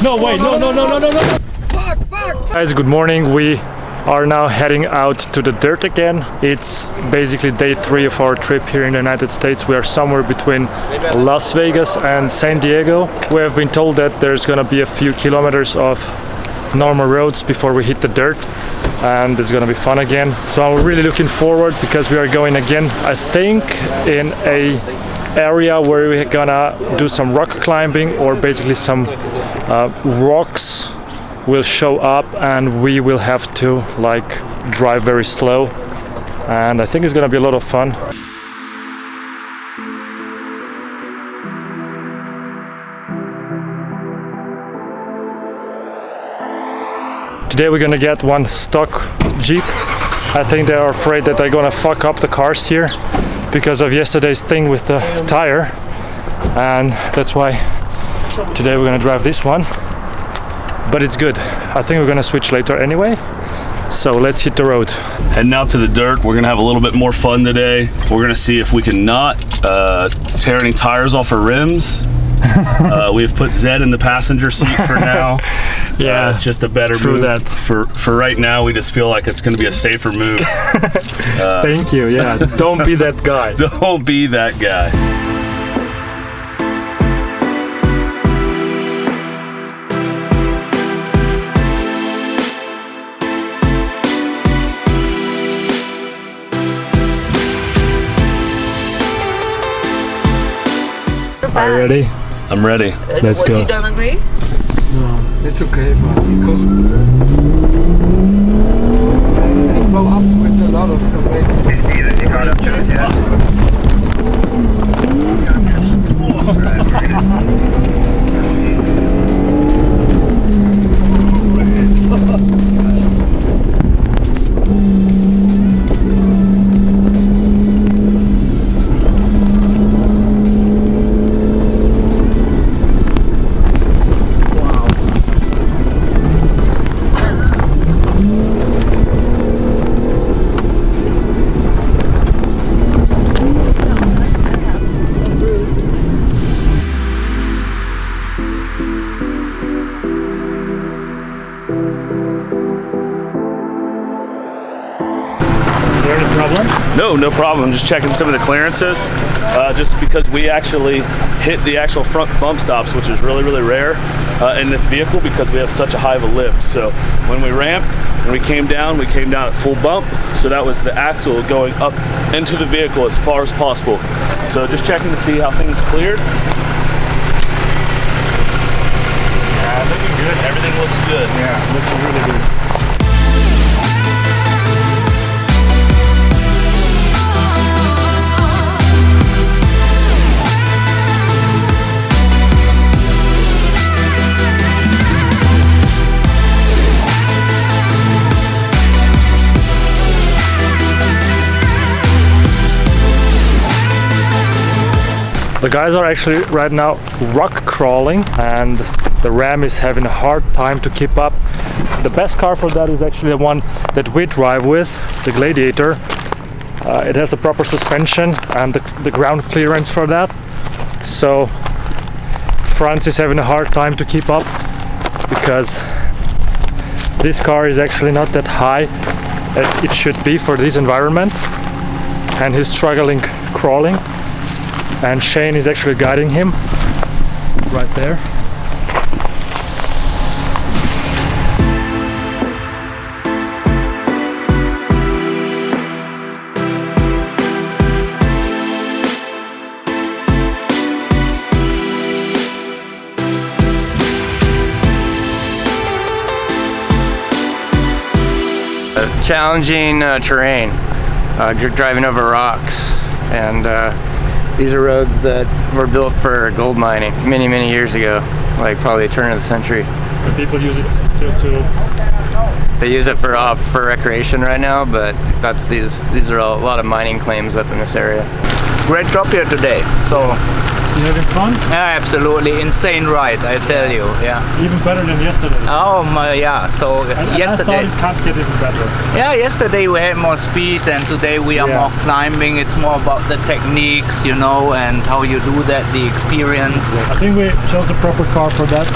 No way, no. Fuck. Guys, good morning. We are now heading out to the dirt again. It's basically day 3 of our trip here in the United States. We are somewhere between Las Vegas and San Diego. We have been told that there's gonna be a few kilometers of normal roads before we hit the dirt, and it's gonna be fun again. So I'm really looking forward because we are going again, I think, in a area where we're gonna do some rock climbing, or basically some rocks will show up and we will have to like drive very slow, and I think it's gonna be a lot of fun. Today we're gonna get one stock Jeep. I think they are afraid that they're gonna fuck up the cars here because of yesterday's thing with the tire, and that's why today we're gonna drive this one. But it's good. I think we're gonna switch later anyway. So let's hit the road. Heading out to the dirt. We're gonna have a little bit more fun today. We're gonna see if we can not tear any tires off our rims. We've put Zed in the passenger seat for now. Yeah, it's just a better move. That. For right now, we just feel like it's gonna be a safer move. Thank you. Yeah, don't be that guy. Don't be that guy. Are you ready? I'm ready. Let's go. You don't agree? No, it's okay for us because we grow up with a lot of No problem. I'm just checking some of the clearances, just because we actually hit the actual front bump stops, which is really rare in this vehicle because we have such a high of a lift. So when we ramped and we came down at full bump. So that was the axle going up into the vehicle as far as possible. So just checking to see how things cleared. Yeah, looking good. Everything looks good. Yeah, looking really good. The guys are actually right now rock crawling, and the Ram is having a hard time to keep up. The best car for that is actually the one that we drive with, the Gladiator. It has a proper suspension and the ground clearance for that. So Franz is having a hard time to keep up because this car is actually not that high as it should be for this environment, and he's struggling crawling. And Shane is actually guiding him right there. Challenging terrain. You're driving over rocks, and these are roads that were built for gold mining many years ago, like probably the turn of the century. The people use it still to... They use it for recreation right now, but these are a lot of mining claims up in this area. Great job here today. So You having fun? yeah, absolutely insane ride, I tell you. Yeah. Even better than yesterday. Oh my, yeah. So yesterday. I thought it can't get even better. Yeah, yesterday we had more speed, and today we are more climbing. It's more about the techniques, you know, and how you do that, the experience. I think we chose the proper car for that.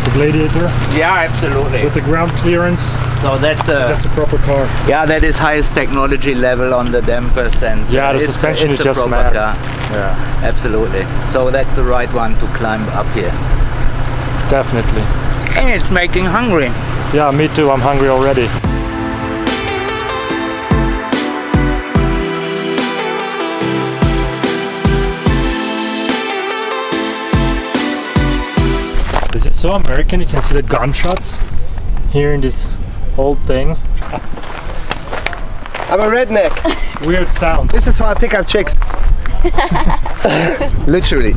The Gladiator Yeah, absolutely. with the ground clearance. So that's That's a proper car. yeah, that is highest technology level on the dampers, and Yeah, the it's suspension it's is a just proper mad. car. Yeah, absolutely. So that's the right one to climb up here. Definitely. And it's making hungry. Yeah, me too. I'm hungry already. This is so American. You can see the gunshots here in this old thing. I'm a redneck. Weird sound. This is how I pick up chicks. Literally.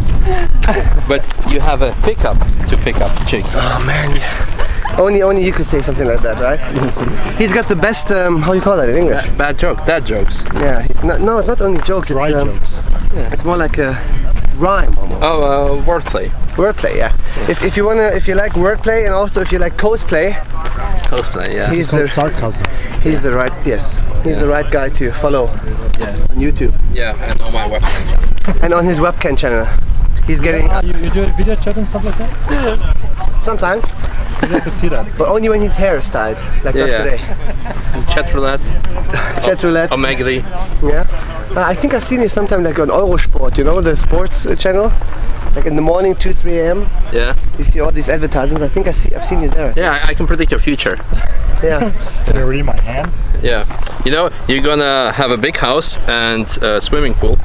But you have a pickup to pick up chicks. Oh man. Only you could say something like that, right? He's got the best, how you call that in English? Bad joke, dad jokes. Yeah, no, it's not only jokes. Dry it's, jokes. It's more like a rhyme almost. Oh, wordplay. Wordplay, yeah. If you like wordplay and also if you like cosplay, Cosplay, yeah. he's Called the sarcasm. he's the right the right guy to follow on YouTube Yeah, and on my website. and on his webcam channel. He's getting You do a video chat and stuff like that? sometimes, I'd like to see that. but only when his hair is tied, like not Yeah. today. Chat roulette. Chat roulette. Omega. Yeah. I think I've seen you sometime like on Eurosport, you know, the sports channel. Like in the morning, 2-3 a.m. Yeah. You see all these advertisements. I think I've seen you there. Yeah, I can predict your future. Yeah. Can I read my hand? Yeah. You know, you're gonna have a big house and a swimming pool.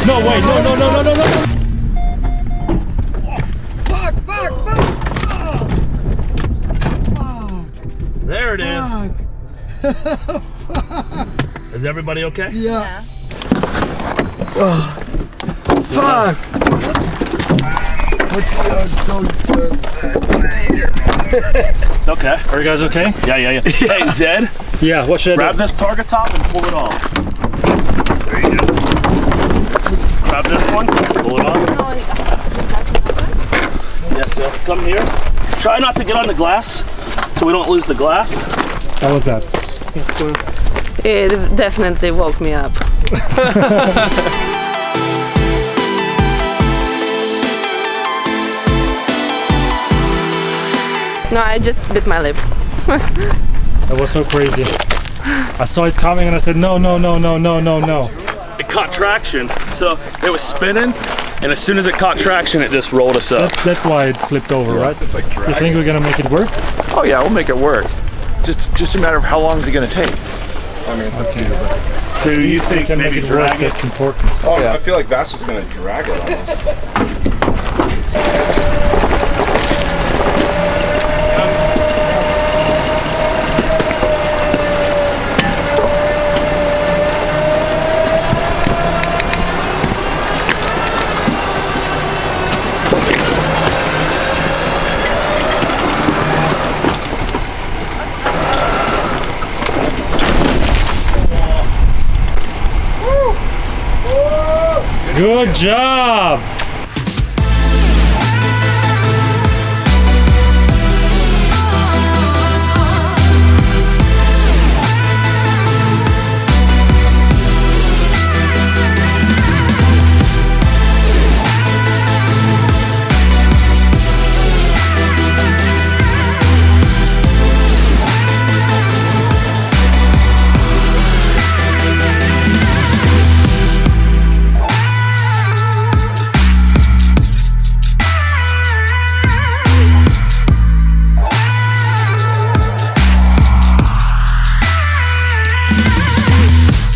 No, wait, no. There it is. Is everybody okay? Yeah. Fuck! It's okay. Are you guys okay? Yeah. Hey, Zed, Yeah, what should I grab do? this target top and pull it off. There you go. Grab this one, pull it on. Yes, sir. Come here. Try not to get on the glass so we don't lose the glass. How was that? It definitely woke me up. No, I just bit my lip. That was so crazy. I saw it coming and I said, no. It caught traction, so it was spinning, and as soon as it caught traction, it just rolled us up. That's why it flipped over, right? You think we're gonna make it work? Oh yeah, we'll make it work. Just a matter of how long is it going to take. I mean, it's up to you. But... So you We think can make maybe it work, drag it? that's important. Oh yeah, I feel like that's just going to drag it almost. Good job!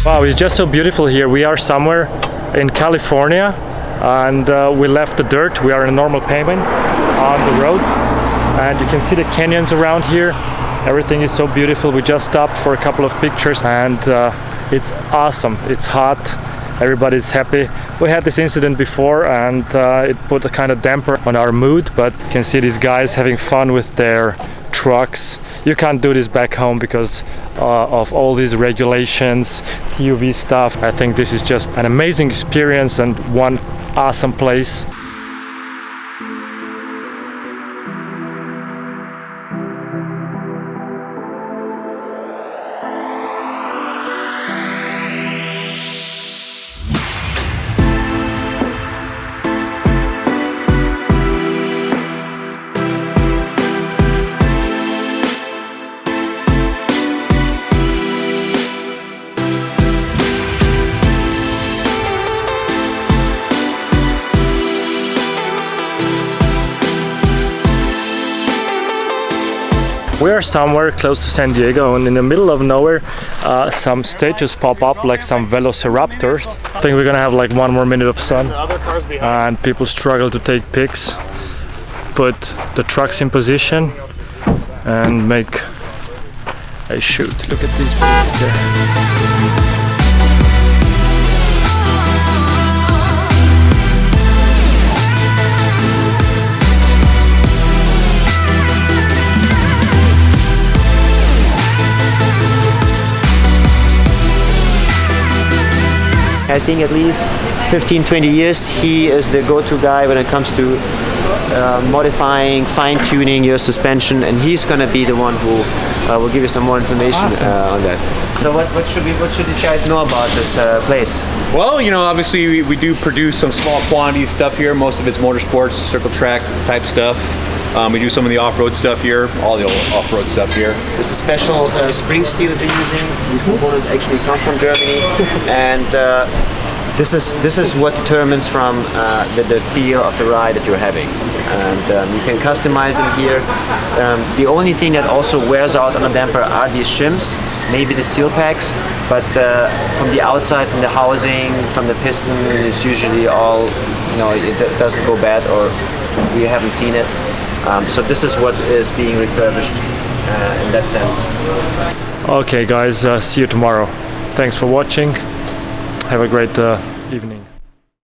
Wow, it's just so beautiful here. We are somewhere in California and we left the dirt. We are in a normal pavement on the road and you can see the canyons around here. Everything is so beautiful. We just stopped for a couple of pictures and it's awesome. It's hot. Everybody's happy. We had this incident before and it put a kind of damper on our mood, but you can see these guys having fun with their trucks. You can't do this back home because of all these regulations, TUV stuff. I think this is just an amazing experience and one awesome place. We are somewhere close to San Diego, and in the middle of nowhere some statues pop up like some velociraptors. I think we're gonna have like 1 more minute of sun and people struggle to take pics. Put the trucks in position and make a shoot. Look at these birds there. I think at least 15-20 years he is the go-to guy when it comes to modifying, fine-tuning your suspension, and he's going to be the one who will give you some more information on that. So what should these guys know about this place? Well, you know, obviously we do produce some small quantities stuff here. Most of it's motorsports, circle track type stuff. We do some of the off-road stuff here, all the off-road stuff here. This is special spring steel that you're using. These components actually come from Germany, and this is what determines from the feel of the ride that you're having. And you can customize them here. The only thing that also wears out on a damper are these shims, maybe the seal packs, but from the outside, from the housing, from the piston, it's usually all, you know, it doesn't go bad, or we haven't seen it. So this is what is being refurbished in that sense. Okay guys, see you tomorrow. Thanks for watching. Have a great evening.